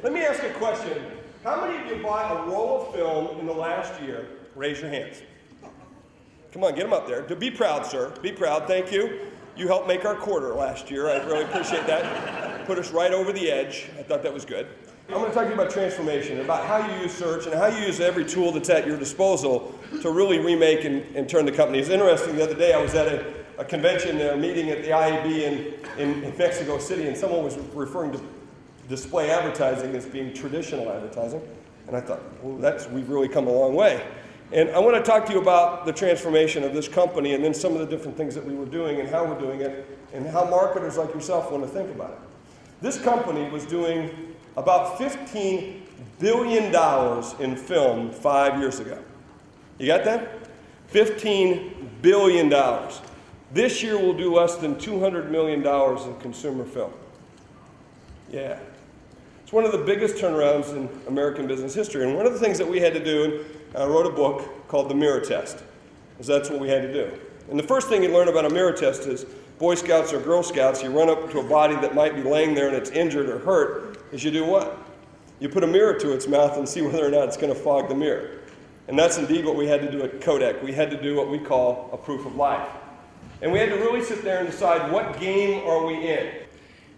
Let me ask you a question. How many of you bought a roll of film in the last year? Raise your hands. Come on, get them up there. Be proud, sir. Be proud. Thank you. You helped make our quarter last year. I really appreciate that. Put us right over the edge. I thought that was good. I'm going to talk to you about transformation, about how you use search and how you use every tool that's at your disposal to really remake and turn the company. It's interesting, the other day I was at a convention, a meeting at the IAB in Mexico City, and someone was referring to display advertising as being traditional advertising. And I thought, well, we've really come a long way. And I want to talk to you about the transformation of this company and then some of the different things that we were doing and how we're doing it and how marketers like yourself want to think about it. This company was doing about $15 billion in film 5 years ago. You got that? $15 billion. This year we'll do less than $200 million in consumer film. Yeah. It's one of the biggest turnarounds in American business history. And one of the things that we had to do, and I wrote a book called The Mirror Test, because that's what we had to do. And the first thing you learn about a mirror test is Boy Scouts or Girl Scouts, you run up to a body that might be laying there and it's injured or hurt, is you do what? You put a mirror to its mouth and see whether or not it's going to fog the mirror. And that's indeed what we had to do at Kodak. We had to do what we call a proof of life. And we had to really sit there and decide, what game are we in?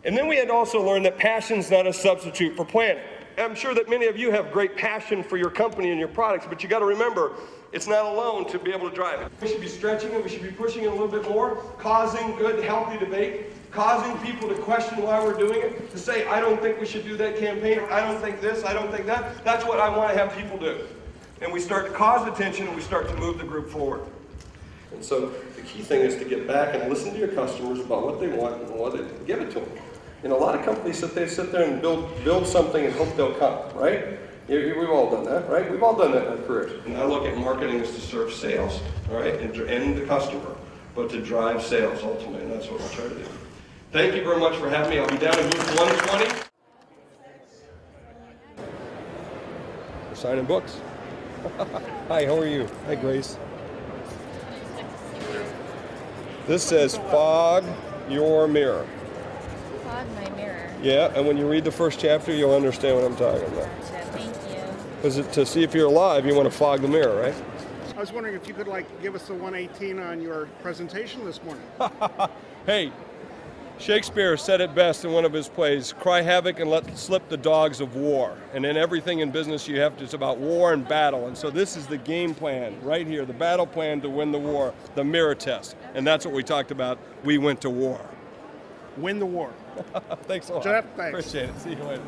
And then we had to also learn that passion's not a substitute for planning. I'm sure that many of you have great passion for your company and your products, but you got to remember, it's not alone to be able to drive it. We should be stretching it, we should be pushing it a little bit more, causing good, healthy debate, causing people to question why we're doing it, to say, I don't think we should do that campaign, I don't think this, I don't think that. That's what I want to have people do. And we start to cause attention and we start to move the group forward. And so the key thing is to get back and listen to your customers about what they want and what they give it to them. And a lot of companies sit there and build something and hope they'll come, right? We've all done that, right? We've all done that in our careers. And I look at marketing as to serve sales, all right, and the customer, but to drive sales ultimately, and that's what we'll try to do. Thank you very much for having me. I'll be down in booth 120. We're signing books. Hi, how are you? Hi, Grace. This says, fog your mirror. Fog my mirror. Yeah, and when you read the first chapter, you'll understand what I'm talking about. Thank you. Because to see if you're alive, you want to fog the mirror, right? I was wondering if you could give us a 118 on your presentation this morning. Hey, Shakespeare said it best in one of his plays, cry havoc and let slip the dogs of war. And in everything in business you have to, it's about war and battle. And so this is the game plan right here, the battle plan to win the war, the mirror test. And that's what we talked about. We went to war. Win the war. Thanks a lot. Jeff, thanks. Appreciate it. See you later.